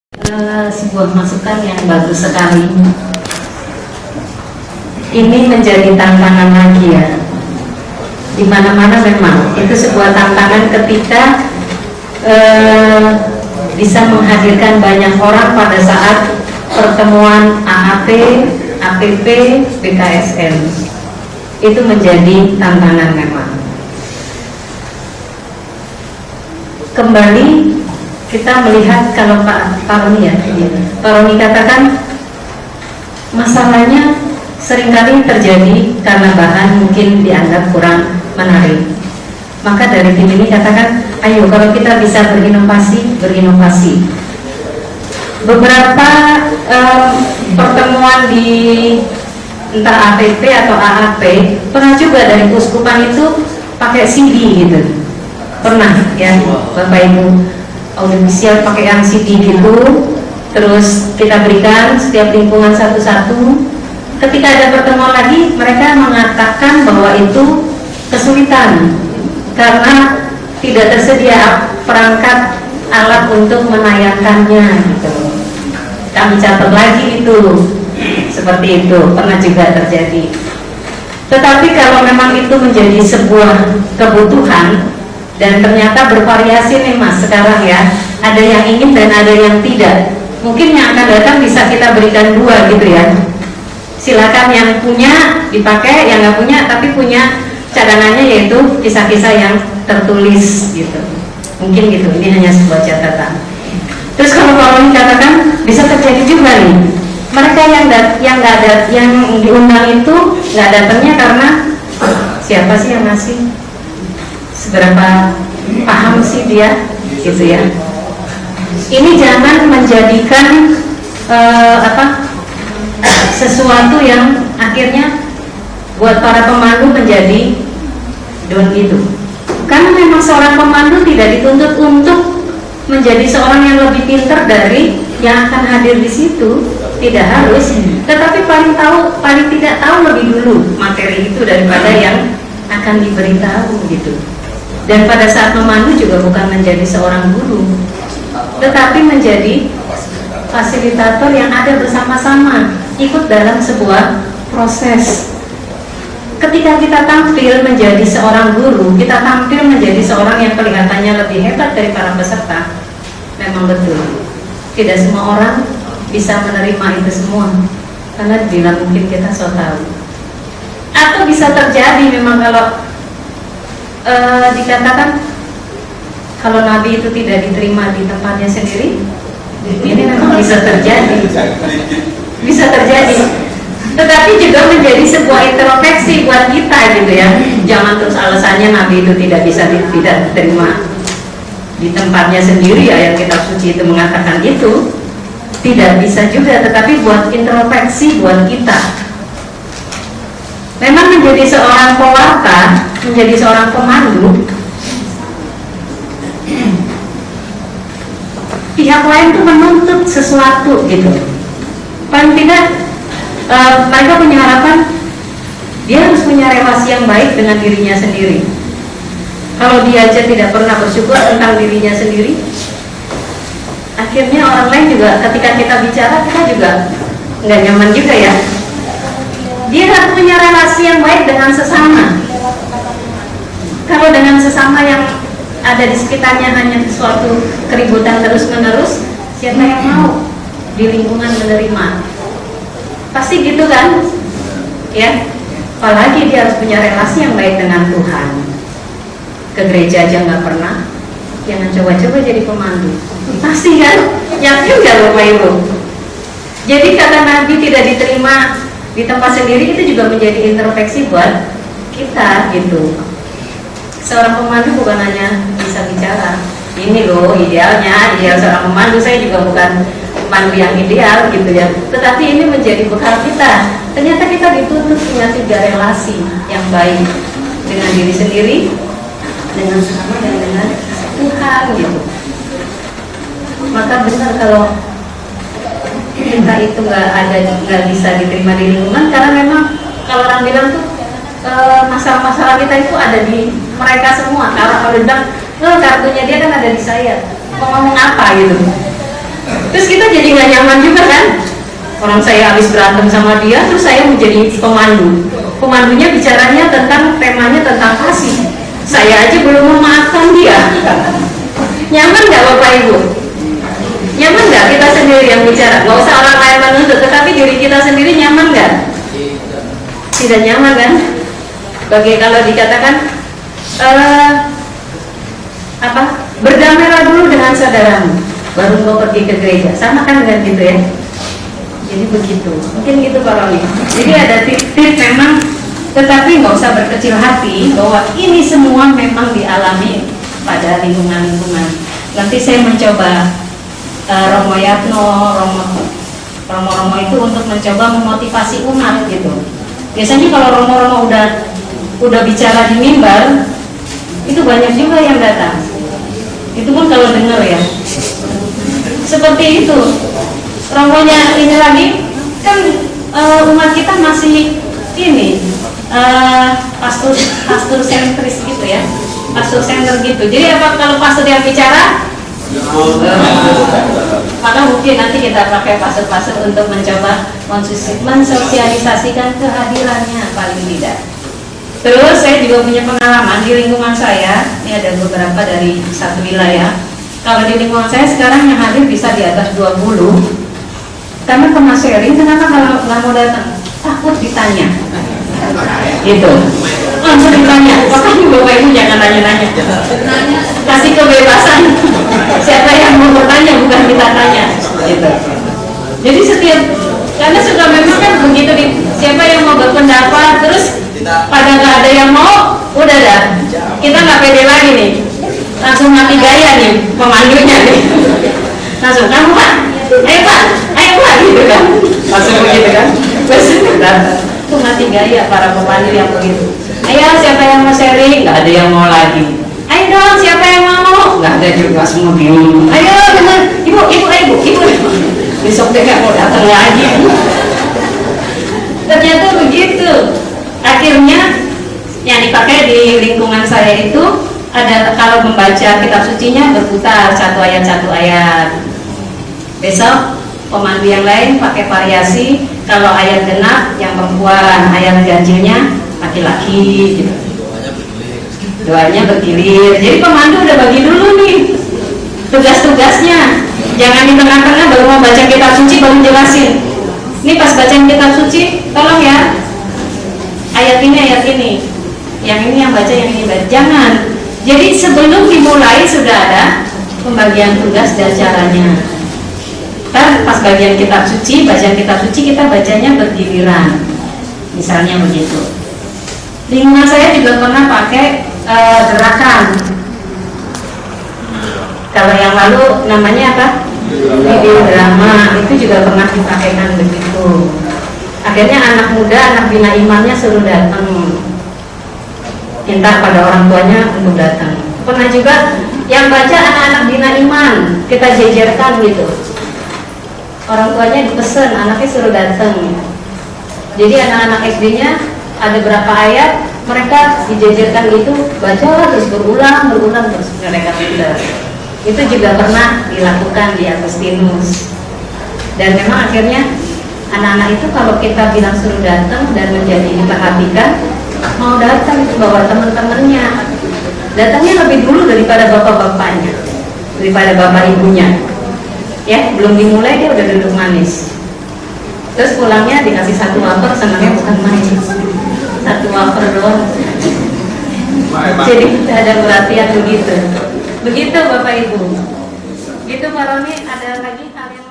Sebuah masukan yang bagus sekali. Ini menjadi tantangan lagi ya. Di mana-mana memang itu sebuah tantangan ketika bisa menghadirkan banyak orang pada saat pertemuan AAP, APP, BKSN. Itu menjadi tantangan memang. Kembali kita melihat kalau Pak Roni ya, Pak Roni katakan masalahnya seringkali terjadi karena bahan mungkin dianggap kurang menarik. Maka dari tim ini katakan, ayo kalau kita bisa berinovasi. Beberapa pertemuan di entah APP atau AAP pernah juga dari Uskupan itu pakai CD gitu, pernah ya Bapak Ibu audiovisual pakai yang CD gitu, terus kita berikan setiap lingkungan satu-satu. Ketika ada pertemuan lagi, mereka mengatakan bahwa itu kesulitan karena tidak tersedia perangkat alat untuk menayangkannya gitu. Kami catat lagi itu, seperti itu pernah juga terjadi. Tetapi kalau memang itu menjadi sebuah kebutuhan dan ternyata bervariasi nih Mas sekarang ya, ada yang ingin dan ada yang tidak. Mungkin yang akan datang bisa kita berikan dua gitu ya. Silakan yang punya dipakai, yang nggak punya tapi punya cadangannya yaitu kisah-kisah yang tertulis gitu. Mungkin gitu. Ini hanya sebuah catatan. Terus kalau Pak Roni katakan bisa terjadi juga nih. Mereka yang diundang itu nggak datangnya karena siapa sih yang ngasih? Seberapa paham sih dia gitu ya. Ini jangan menjadikan sesuatu yang akhirnya buat para pemandu menjadi down gitu. Karena memang seorang pemandu tidak dituntut untuk menjadi seorang yang lebih pintar dari yang akan hadir di situ, tidak harus. Tetapi paling tidak tahu lebih dulu materi itu daripada yang akan diberitahu gitu. Dan pada saat memandu juga bukan menjadi seorang guru, tetapi menjadi fasilitator yang ada bersama-sama, ikut dalam sebuah proses. Ketika kita tampil menjadi seorang guru, kita tampil menjadi seorang yang kelihatannya lebih hebat dari para peserta. Memang betul, tidak semua orang bisa menerima itu semua, karena bila mungkin kita so tahu. Atau bisa terjadi memang kalau dikatakan kalau Nabi itu tidak diterima di tempatnya sendiri, ini memang bisa terjadi. Tetapi juga menjadi sebuah introspeksi buat kita gitu ya. Jangan terus alasannya Nabi itu tidak diterima di tempatnya sendiri. Ayat kitab suci itu mengatakan itu tidak bisa juga, tetapi buat introspeksi buat kita. Memang menjadi seorang pewarta, menjadi seorang pemandu, pihak lain tuh menuntut sesuatu gitu. Paling tidak mereka punya harapan dia harus punya relasi yang baik dengan dirinya sendiri. Kalau dia aja tidak pernah bersyukur tentang dirinya sendiri, akhirnya orang lain juga ketika kita bicara kita juga nggak nyaman juga ya. Dia harus punya relasi yang baik dengan sesama. Kalau dengan sesama yang ada di sekitarnya hanya suatu keributan terus-menerus, siapa yang mau di lingkungan menerima? Pasti gitu kan? Ya. Apalagi dia harus punya relasi yang baik dengan Tuhan. Ke gereja aja nggak pernah, jangan coba-coba jadi pemandu. Pasti kan? Yakin nggak Bapak Ibu? Jadi kata Nabi tidak diterima di tempat sendiri itu juga menjadi introspeksi buat kita gitu. Seorang pemandu bukan hanya bisa bicara, ini loh ideal seorang pemandu, saya juga bukan pemandu yang ideal gitu ya. Tetapi ini menjadi bekal kita. Ternyata kita dituntut punya 3 relasi yang baik dengan diri sendiri, dengan sesama dan dengan Tuhan gitu. Maka benar kalau kita itu nggak bisa diterima di lingkungan, karena memang kalau orang bilang tuh masalah-masalah kita itu ada di mereka semua. Kalau bilang kartunya dia kan ada di saya, mau ngomong apa gitu. Terus kita jadi nggak nyaman juga kan? Orang saya habis berantem sama dia, terus saya menjadi pemandu. Pemandunya bicaranya tentang, temanya tentang kasih. Saya aja belum memaafkan dia. Nyaman nggak Bapak Ibu? Nyaman nggak kita sendiri yang bicara? Nggak usah orang lain menuntut, tetapi diri kita sendiri nyaman nggak? Tidak nyaman kan? Kalau dikatakan berdamailah dulu dengan saudaramu, baru mau pergi ke gereja. Sama kan dengan gitu ya? Jadi begitu, mungkin gitu Pak Roni. Jadi ada tip-tip memang, tetapi nggak usah berkecil hati bahwa ini semua memang dialami pada lingkungan-lingkungan. Nanti saya mencoba Romo Yatno, Romo itu untuk mencoba memotivasi umat gitu. Biasanya kalau Romo udah bicara di mimbar, itu banyak juga yang datang. Itu pun kalau dengar ya. Seperti itu. Romonya ini lagi kan umat kita masih ini pastor sentris gitu ya, pastor center gitu. Jadi apa kalau pastor yang bicara, maka mungkin nanti kita pakai pastor-pastor untuk mencoba mensosialisasikan kehadirannya paling tidak. Terus saya juga punya pengalaman di lingkungan saya. Ini ada beberapa dari satu wilayah. Kalau di lingkungan saya sekarang yang hadir bisa di atas 20. Karena pernah sharing, kenapa kalau nggak mau datang? Takut ditanya. Gitu. Langsung ditanya. Makanya Bapak Ibu jangan nanya-nanya. Kasih kebebasan. Siapa yang mau bertanya, bukan kita tanya. Gitu. Jadi karena suka memang kan begitu siapa yang mau berpendapat, terus pada nggak ada yang mau, udah dah. Kita nggak pede lagi nih. Langsung mati gaya nih pemandunya nih. Langsung kamu Pak, ayo Pak gitu kan. Langsung begitu kan. Terus itu mati gaya para pemandu yang begitu. Ayo siapa yang mau sharing? Nggak ada yang mau lagi. Ayo dong siapa yang mau? Nggak ada juga, semua bingung. Ayo bener, ibu. Besok dia nggak mau datang lagi. Ternyata begitu. Akhirnya yang dipakai di lingkungan saya itu ada, kalau membaca kitab sucinya berputar satu ayat. Besok pemandu yang lain pakai variasi, kalau ayat genap yang perempuan, ayat ganjilnya laki-laki gitu. Doanya bergilir. Jadi pemandu udah bagi dulu nih tugas-tugasnya. Jangan di tengah-tengah baru mau baca kitab suci baru jelasin. Ini pas baca kitab suci, tolong ya. Ayat ini. Yang ini yang baca, yang ini baca. Jangan. Jadi sebelum dimulai sudah ada pembagian tugas dan caranya. Kan pas bagian kitab suci, bacaan kitab suci kita bacanya bergiliran. Misalnya begitu. Lingkungan saya juga pernah pakai gerakan. Kalau yang lalu namanya apa? Video drama, itu juga pernah dipakaikan begitu. Akhirnya anak muda, anak bina imannya suruh datang, minta pada orang tuanya untuk datang. Pernah juga yang baca anak-anak bina iman, kita jejerkan gitu. Orang tuanya dipesan, anaknya suruh datang. Jadi anak-anak SD-nya ada berapa ayat, mereka dijejerkan gitu, baca terus berulang terus mereka pintar. Itu juga pernah dilakukan di Agustinus. Dan memang akhirnya anak-anak itu kalau kita bilang suruh datang dan menjadi diperhatikan, mau datang itu bawa teman-temannya. Datangnya lebih dulu daripada bapak-bapaknya, daripada bapak ibunya. Ya, belum dimulai dia udah duduk manis. Terus pulangnya dikasih satu wafer, senangnya bukan main. Satu wafer doang. Jadi kita ada perhatian begitu. Begitu Bapak Ibu. Gitu Pak Roni, ada lagi hal yang